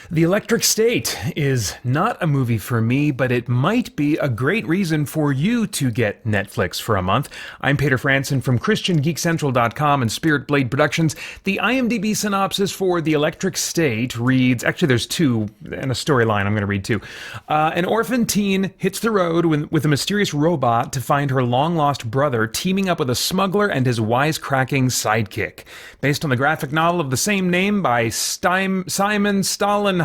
The Electric State is not a movie for me, but it might be a great reason for you to get Netflix for a month. I'm Peter Franson from christiangeekcentral.com and Spirit Blade Productions. The IMDb synopsis for The Electric State reads, actually there's two and a storyline I'm going to read too. An orphan teen hits the road with a mysterious robot to find her long-lost brother teaming up with a smuggler and his wisecracking sidekick. Based on the graphic novel of the same name by Simon Stalenhag,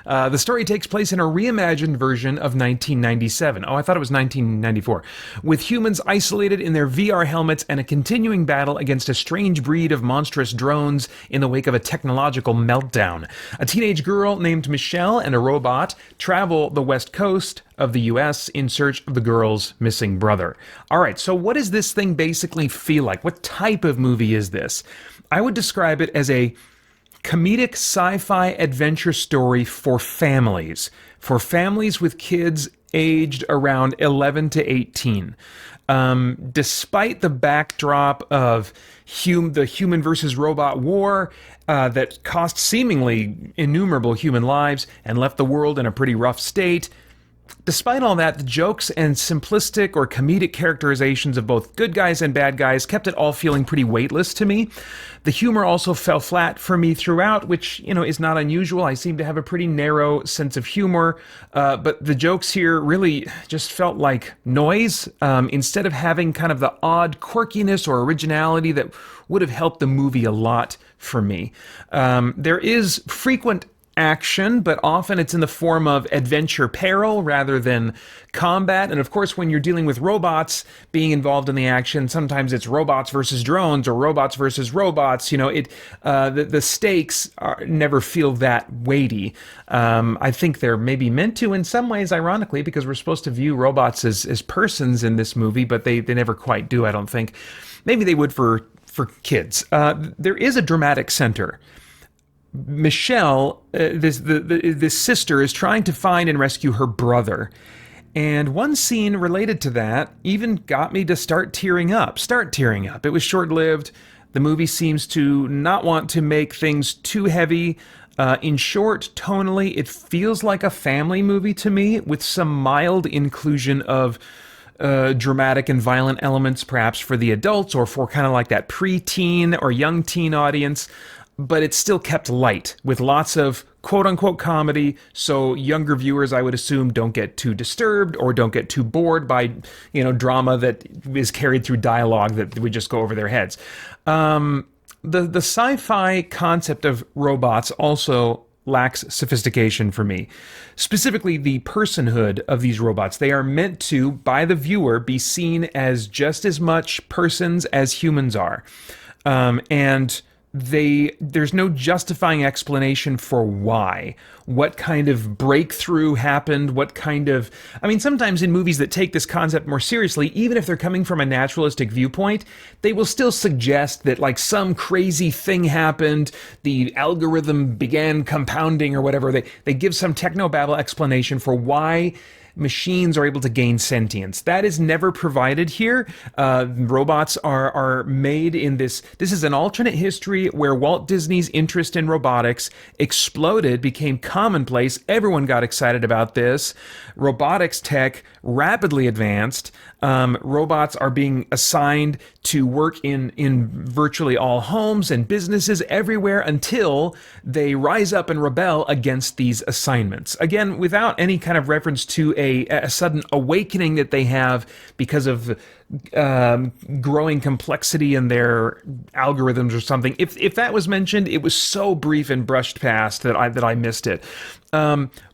the story takes place in a reimagined version of 1997. Oh, I thought it was 1994. With humans isolated in their VR helmets and a continuing battle against a strange breed of monstrous drones in the wake of a technological meltdown. A teenage girl named Michelle and a robot travel the west coast of the US in search of the girl's missing brother. All right, so what does this thing basically feel like? What type of movie is this? I would describe it as a comedic sci-fi adventure story for families with kids aged around 11 to 18. Despite the backdrop of the human versus robot war that cost seemingly innumerable human lives and left the world in a pretty rough state, despite all that, the jokes and simplistic or comedic characterizations of both good guys and bad guys kept it all feeling pretty weightless to me. The humor also fell flat for me throughout, which, is not unusual. I seem to have a pretty narrow sense of humor, but the jokes here really just felt like noise, instead of having kind of the odd quirkiness or originality that would have helped the movie a lot for me. There is frequent action, but often it's in the form of adventure peril rather than combat. And of course, when you're dealing with robots being involved in the action, sometimes it's robots versus drones or robots versus robots. The stakes never feel that weighty. I think they're maybe meant to in some ways, ironically, because we're supposed to view robots as persons in this movie, but they never quite do, I don't think. Maybe they would for kids. There is a dramatic center. Michelle, this sister, is trying to find and rescue her brother. And one scene related to that even got me to start tearing up. It was short-lived. The movie seems to not want to make things too heavy. In short, tonally, it feels like a family movie to me, with some mild inclusion of dramatic and violent elements, perhaps for the adults or for kind of like that pre-teen or young teen audience. But it's still kept light with lots of quote-unquote comedy, so younger viewers, I would assume, don't get too disturbed or don't get too bored by, drama that is carried through dialogue that would just go over their heads. The sci-fi concept of robots also lacks sophistication for me. Specifically, the personhood of these robots. They are meant to, by the viewer, be seen as just as much persons as humans are. And there's no justifying explanation for why. What kind of breakthrough happened? Sometimes in movies that take this concept more seriously, even if they're coming from a naturalistic viewpoint, they will still suggest that like some crazy thing happened, the algorithm began compounding or whatever. They give some technobabble explanation for why machines are able to gain sentience. That is never provided here. Robots are made in this is an alternate history where Walt Disney's interest in robotics exploded, became commonplace. Everyone got excited about this. Robotics tech rapidly advanced. Robots are being assigned to work in virtually all homes and businesses everywhere until they rise up and rebel against these assignments. Again, without any kind of reference to a sudden awakening that they have because of growing complexity in their algorithms or something. If that was mentioned, it was so brief and brushed past that I missed it.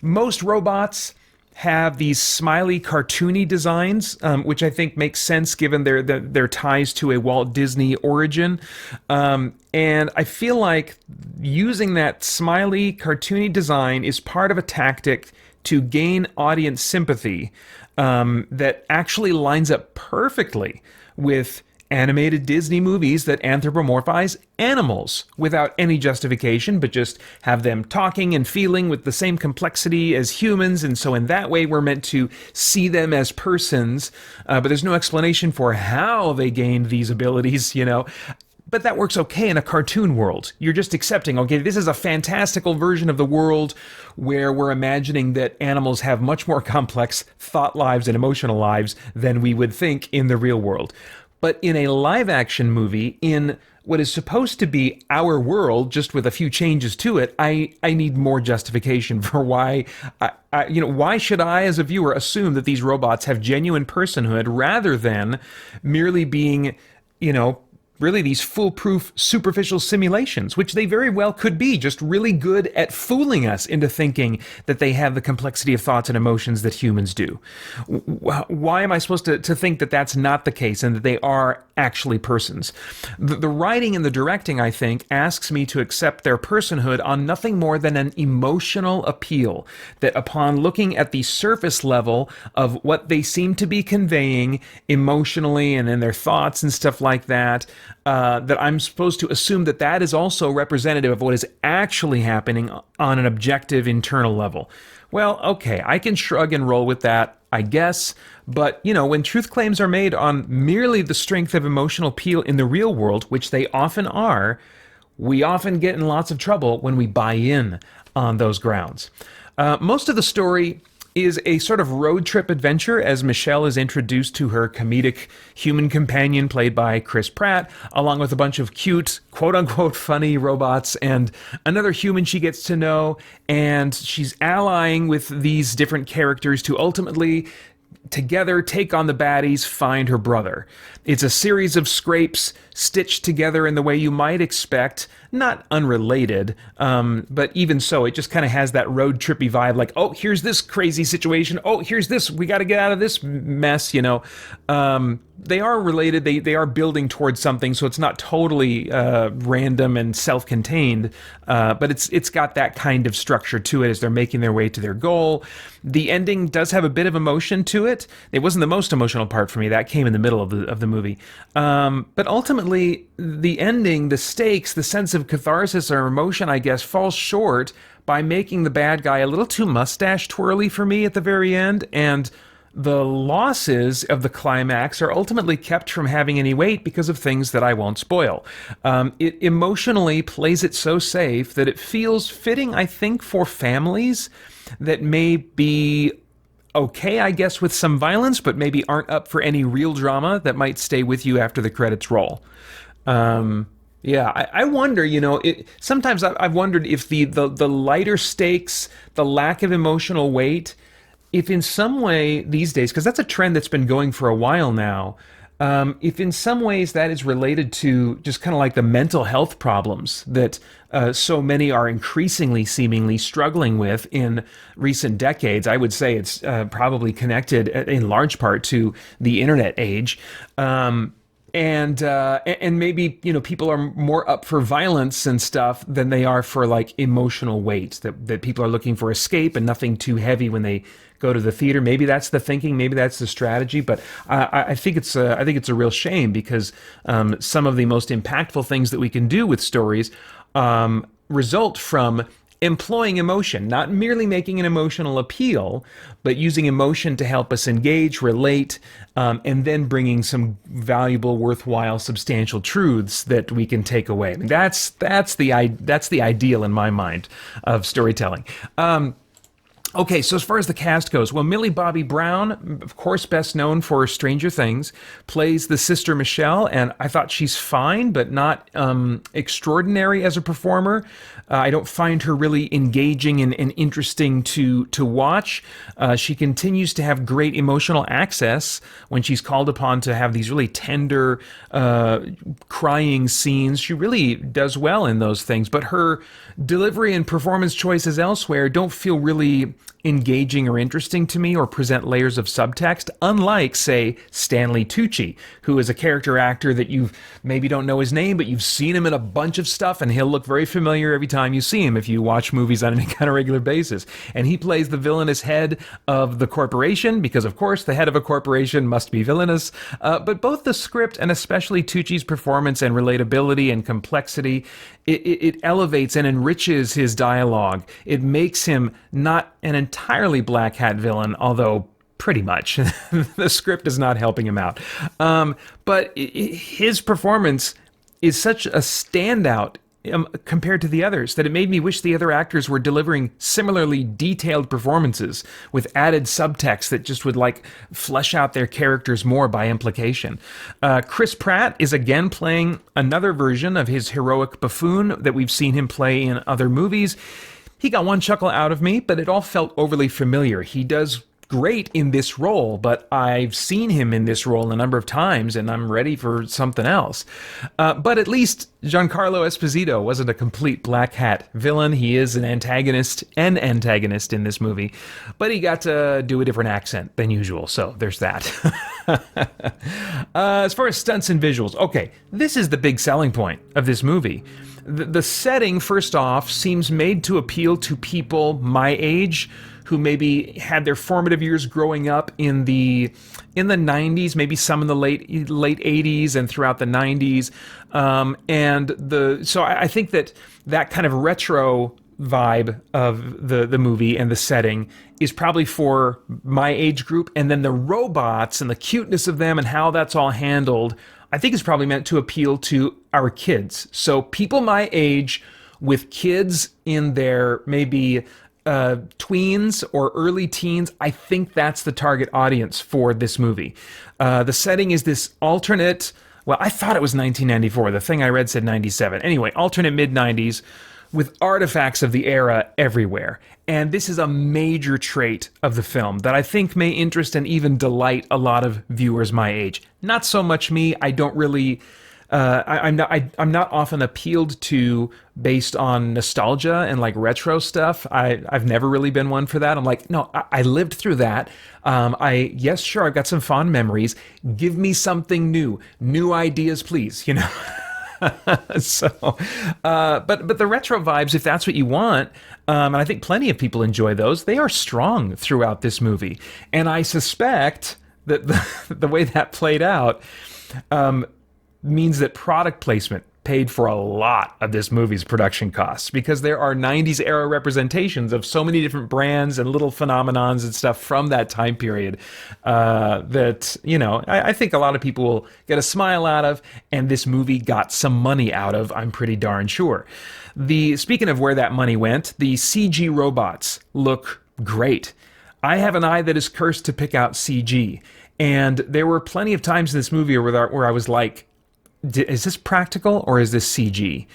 Most robots have these smiley, cartoony designs, which I think makes sense given their ties to a Walt Disney origin. And I feel like using that smiley, cartoony design is part of a tactic to gain audience sympathy that actually lines up perfectly with animated Disney movies that anthropomorphize animals without any justification, but just have them talking and feeling with the same complexity as humans, and so in that way we're meant to see them as persons, but there's no explanation for how they gained these abilities, But that works okay in a cartoon world. You're just accepting, okay, this is a fantastical version of the world where we're imagining that animals have much more complex thought lives and emotional lives than we would think in the real world. But in a live action movie, in what is supposed to be our world, just with a few changes to it, I need more justification for why, why should I, as a viewer, assume that these robots have genuine personhood rather than merely being, really these foolproof superficial simulations, which they very well could be, just really good at fooling us into thinking that they have the complexity of thoughts and emotions that humans do. Why am I supposed to think that that's not the case and that they are actually persons? The writing and the directing, I think, asks me to accept their personhood on nothing more than an emotional appeal, that upon looking at the surface level of what they seem to be conveying emotionally and in their thoughts and stuff like that, that I'm supposed to assume that that is also representative of what is actually happening on an objective internal level. Well, okay, I can shrug and roll with that, I guess, but, when truth claims are made on merely the strength of emotional appeal in the real world, which they often are, we often get in lots of trouble when we buy in on those grounds. Most of the story is a sort of road trip adventure as Michelle is introduced to her comedic human companion played by Chris Pratt, along with a bunch of cute, quote-unquote funny robots and another human she gets to know, and she's allying with these different characters to ultimately together take on the baddies, find her brother. It's a series of scrapes stitched together in the way you might expect, not unrelated, but even so, it just kind of has that road trippy vibe, like, oh, here's this crazy situation, oh, here's this, we got to get out of this mess, They are related, they are building towards something, so it's not totally random and self-contained, but it's got that kind of structure to it as they're making their way to their goal. The ending does have a bit of emotion to it. It wasn't the most emotional part for me, that came in the middle of the movie. But ultimately, the ending, the stakes, the sense of catharsis or emotion, I guess, falls short by making the bad guy a little too mustache twirly for me at the very end, and the losses of the climax are ultimately kept from having any weight because of things that I won't spoil. It emotionally plays it so safe that it feels fitting, I think, for families that may be okay, I guess, with some violence, but maybe aren't up for any real drama that might stay with you after the credits roll. I wonder, sometimes I've wondered if the lighter stakes, the lack of emotional weight, if in some way these days, because that's a trend that's been going for a while now, if in some ways that is related to just kind of like the mental health problems that so many are increasingly seemingly struggling with in recent decades, I would say it's probably connected in large part to the internet age. And maybe, people are more up for violence and stuff than they are for like emotional weight, that people are looking for escape and nothing too heavy when they go to the theater. Maybe that's the thinking, maybe that's the strategy, but I think it's a real shame because some of the most impactful things that we can do with stories result from employing emotion, not merely making an emotional appeal, but using emotion to help us engage, relate, and then bringing some valuable, worthwhile, substantial truths that we can take away. I mean, that's the ideal in my mind of storytelling. Okay, so as far as the cast goes, well, Millie Bobby Brown, of course best known for Stranger Things, plays the sister Michelle, and I thought she's fine, but not extraordinary as a performer. I don't find her really engaging and interesting to watch. She continues to have great emotional access when she's called upon to have these really tender, crying scenes. She really does well in those things, but her delivery and performance choices elsewhere don't feel really engaging or interesting to me or present layers of subtext, unlike, say, Stanley Tucci, who is a character actor that you maybe don't know his name, but you've seen him in a bunch of stuff, and he'll look very familiar every time you see him if you watch movies on any kind of regular basis. And he plays the villainous head of the corporation, because, of course, the head of a corporation must be villainous. But both the script and especially Tucci's performance and relatability and complexity, it elevates and enriches his dialogue. It makes him not an entirely black hat villain, although pretty much. The script is not helping him out. But his performance is such a standout compared to the others that it made me wish the other actors were delivering similarly detailed performances with added subtext that just would like flesh out their characters more by implication. Chris Pratt is again playing another version of his heroic buffoon that we've seen him play in other movies. He got one chuckle out of me, but it all felt overly familiar. He does great in this role, but I've seen him in this role a number of times and I'm ready for something else. But at least Giancarlo Esposito wasn't a complete black hat villain. He is an antagonist in this movie, but he got to do a different accent than usual, so there's that. As far as stunts and visuals, okay, this is the big selling point of this movie. The setting, first off, seems made to appeal to people my age who maybe had their formative years growing up in the 90s, maybe some in the late 80s and throughout the 90s. So I think that kind of retro vibe of the movie and the setting is probably for my age group. And then the robots and the cuteness of them and how that's all handled, I think is probably meant to appeal to our kids. So people my age with kids in their maybe tweens or early teens, I think that's the target audience for this movie. The setting is this alternate, well, I thought it was 1994. The thing I read said 97. Anyway, alternate mid-90s with artifacts of the era everywhere. And this is a major trait of the film that I think may interest and even delight a lot of viewers my age. Not so much me. I don't really... I'm not often appealed to based on nostalgia and like retro stuff. I've never really been one for that. I'm like, no, I lived through that. Yes, sure, I've got some fond memories. Give me something new ideas, please. You know. But the retro vibes, if that's what you want, and I think plenty of people enjoy those, they are strong throughout this movie. And I suspect that the way that played out, means that product placement paid for a lot of this movie's production costs, because there are 90s era representations of so many different brands and little phenomenons and stuff from that time period that, you know, I think a lot of people will get a smile out of, and this movie got some money out of, I'm pretty darn sure. Speaking of where that money went, the CG robots look great. I have an eye that is cursed to pick out CG, and there were plenty of times in this movie where I was like, is this practical or is this CG?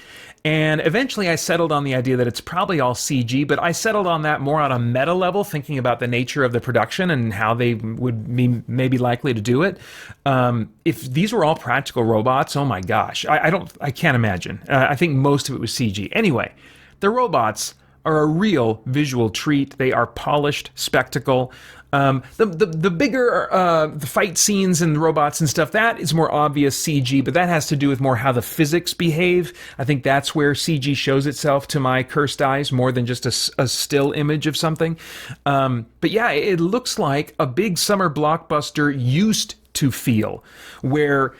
And eventually I settled on the idea that it's probably all CG, but I settled on that more on a meta level, thinking about the nature of the production and how they would be maybe likely to do it. If these were all practical robots, oh my gosh, I can't imagine. I think most of it was CG. Anyway, the robots are a real visual treat. They are polished spectacle. The bigger the fight scenes and the robots and stuff, that is more obvious CG, but that has to do with more how the physics behave. I think that's where CG shows itself to my cursed eyes more than just a still image of something. But yeah, it looks like a big summer blockbuster used to feel, where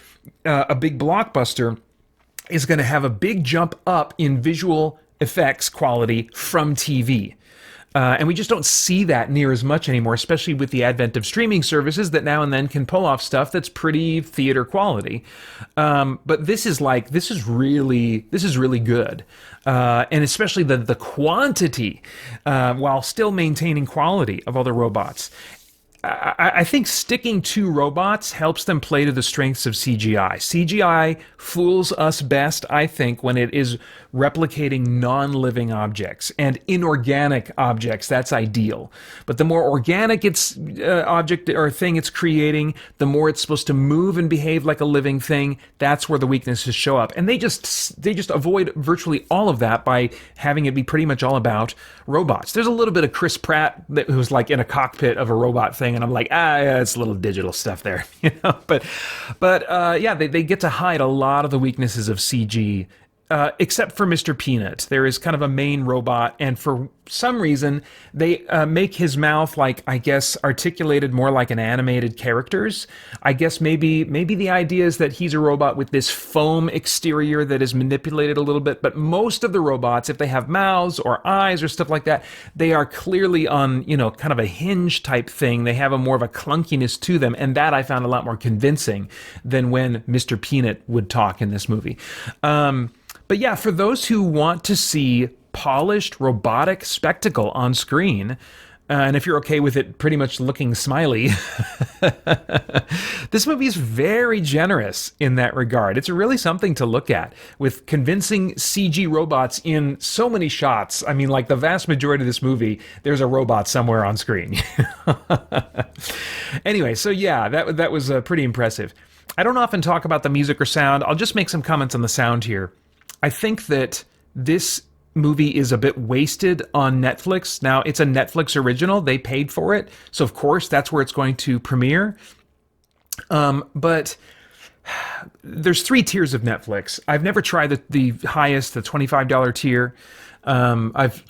a big blockbuster is going to have a big jump up in visual effects quality from TV. And we just don't see that near as much anymore, especially with the advent of streaming services that now and then can pull off stuff that's pretty theater quality. But this is really good. And especially the quantity, while still maintaining quality of all the robots. I think sticking to robots helps them play to the strengths of CGI. CGI fools us best, I think, when it is replicating non-living objects and inorganic objects. That's ideal. But the more organic its object or thing it's creating, the more it's supposed to move and behave like a living thing. That's where the weaknesses show up. And they just avoid virtually all of that by having it be pretty much all about robots. There's a little bit of Chris Pratt who's like in a cockpit of a robot thing, and I'm like, yeah, it's a little digital stuff there, you know. But yeah, they get to hide a lot of the weaknesses of CG except for Mr. Peanut. There is kind of a main robot, and for some reason, they make his mouth, like, I guess, articulated more like an animated character's. I guess maybe the idea is that he's a robot with this foam exterior that is manipulated a little bit, but most of the robots, if they have mouths or eyes or stuff like that, they are clearly on, kind of a hinge type thing. They have a more of a clunkiness to them, and that I found a lot more convincing than when Mr. Peanut would talk in this movie. But yeah, for those who want to see polished robotic spectacle on screen, and if you're okay with it pretty much looking smiley, this movie is very generous in that regard. It's really something to look at, with convincing CG robots in so many shots. I mean, like the vast majority of this movie, there's a robot somewhere on screen. Anyway, so yeah, that was pretty impressive. I don't often talk about the music or sound. I'll just make some comments on the sound here. I think that this movie is a bit wasted on Netflix. Now, it's a Netflix original. They paid for it. So, of course, that's where it's going to premiere. But there's 3 tiers of Netflix. I've never tried the highest, the $25 tier. I've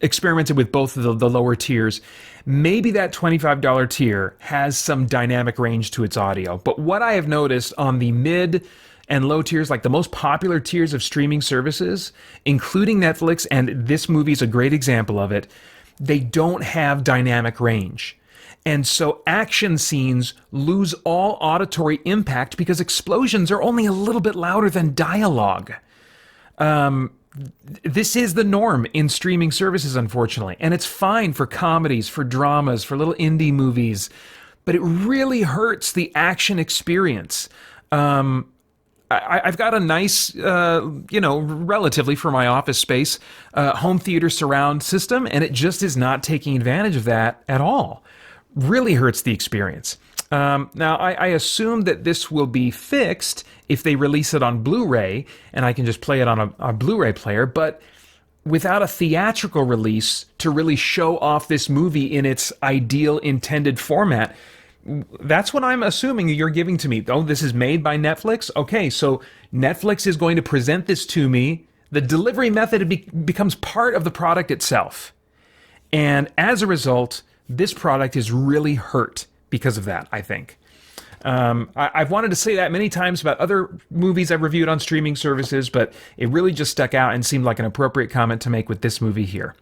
experimented with both of the lower tiers. Maybe that $25 tier has some dynamic range to its audio. But what I have noticed on the mid and low tiers, like the most popular tiers of streaming services, including Netflix, and this movie is a great example of it, they don't have dynamic range. And so action scenes lose all auditory impact because explosions are only a little bit louder than dialogue. This is the norm in streaming services, unfortunately. And it's fine for comedies, for dramas, for little indie movies, but it really hurts the action experience. I've got a nice, relatively for my office space, home theater surround system, and it just is not taking advantage of that at all. Really hurts the experience. Now, I assume that this will be fixed if they release it on Blu-ray, and I can just play it on a Blu-ray player, but without a theatrical release to really show off this movie in its ideal intended format, that's what I'm assuming you're giving to me. Oh, this is made by Netflix? Okay, so Netflix is going to present this to me. The delivery method becomes part of the product itself. And as a result, this product is really hurt because of that, I think. I've wanted to say that many times about other movies I've reviewed on streaming services, but it really just stuck out and seemed like an appropriate comment to make with this movie here.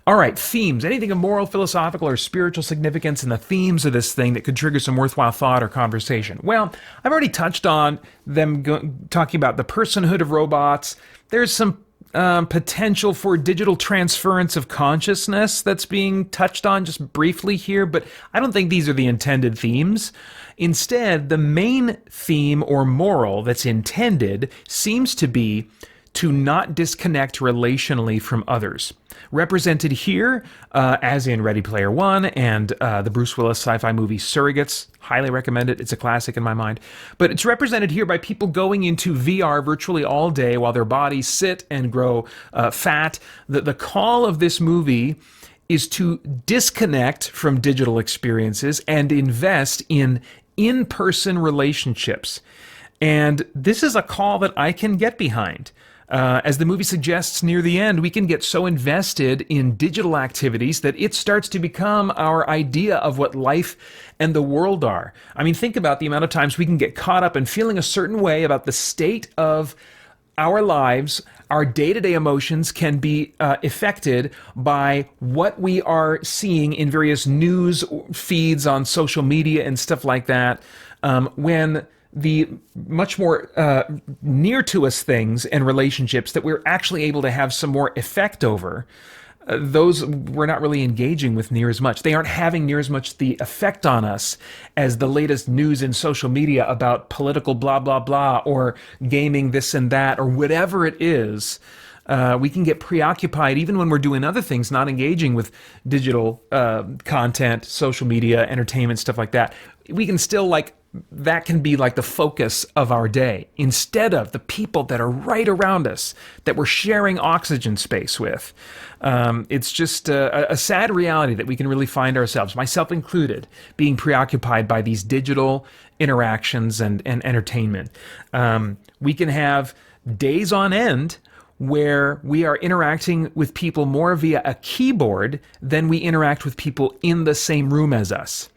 All right, themes. Anything of moral, philosophical, or spiritual significance in the themes of this thing that could trigger some worthwhile thought or conversation? Well, I've already touched on them talking about the personhood of robots. There's some potential for digital transference of consciousness that's being touched on just briefly here, but I don't think these are the intended themes. Instead, the main theme or moral that's intended seems to be to not disconnect relationally from others. Represented here, as in Ready Player One and the Bruce Willis sci-fi movie Surrogates. Highly recommend it. It's a classic in my mind. But it's represented here by people going into VR virtually all day while their bodies sit and grow fat. The call of this movie is to disconnect from digital experiences and invest in in-person relationships. And this is a call that I can get behind. As the movie suggests near the end, we can get so invested in digital activities that it starts to become our idea of what life and the world are. I mean, think about the amount of times we can get caught up in feeling a certain way about the state of our lives. Our day-to-day emotions can be affected by what we are seeing in various news feeds on social media and stuff like that, when the much more near to us things and relationships that we're actually able to have some more effect over, those we're not really engaging with near as much. They aren't having near as much the effect on us as the latest news in social media about political blah, blah, blah, or gaming this and that, or whatever it is. We can get preoccupied even when we're doing other things, not engaging with digital content, social media, entertainment, stuff like that. We can still that can be like the focus of our day instead of the people that are right around us that we're sharing oxygen space with. It's just a sad reality that we can really find ourselves, myself included, being preoccupied by these digital interactions and entertainment. We can have days on end where we are interacting with people more via a keyboard than we interact with people in the same room as us.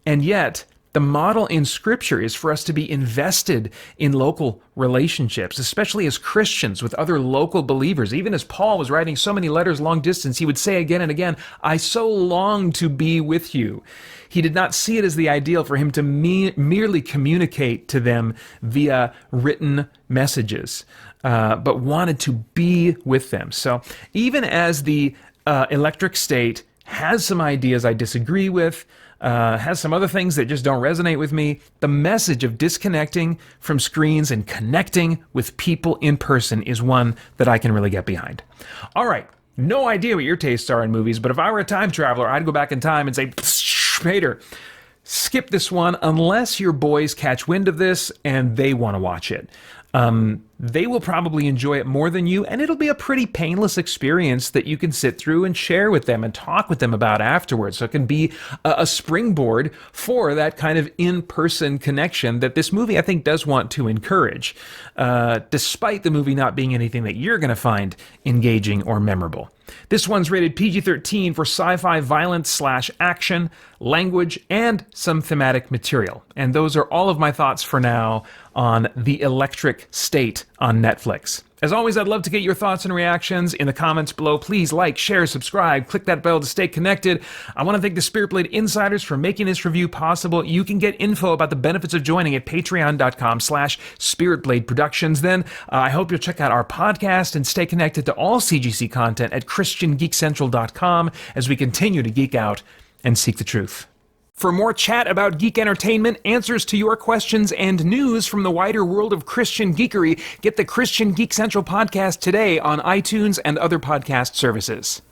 And yet, the model in Scripture is for us to be invested in local relationships, especially as Christians with other local believers. Even as Paul was writing so many letters long distance, he would say again and again, "I so long to be with you." He did not see it as the ideal for him to merely communicate to them via written messages, but wanted to be with them. So even as the electric state has some ideas I disagree with, has some other things that just don't resonate with me, the message of disconnecting from screens and connecting with people in person is one that I can really get behind. All right, no idea what your tastes are in movies, but if I were a time traveler, I'd go back in time and say, Peter, skip this one unless your boys catch wind of this and they want to watch it. They will probably enjoy it more than you, and it'll be a pretty painless experience that you can sit through and share with them and talk with them about afterwards. So it can be a springboard for that kind of in-person connection that this movie, I think, does want to encourage, despite the movie not being anything that you're going to find engaging or memorable. This one's rated PG-13 for sci-fi violence / action, language, and some thematic material. And those are all of my thoughts for now on The Electric State on Netflix. As always, I'd love to get your thoughts and reactions in the comments below. Please like, share, subscribe, click that bell to stay connected. I want to thank the Spirit Blade Insiders for making this review possible. You can get info about the benefits of joining at patreon.com/Spirit Blade Productions. Then I hope you'll check out our podcast and stay connected to all CGC content at christiangeekcentral.com as we continue to geek out and seek the truth. For more chat about geek entertainment, answers to your questions, and news from the wider world of Christian geekery, get the Christian Geek Central podcast today on iTunes and other podcast services.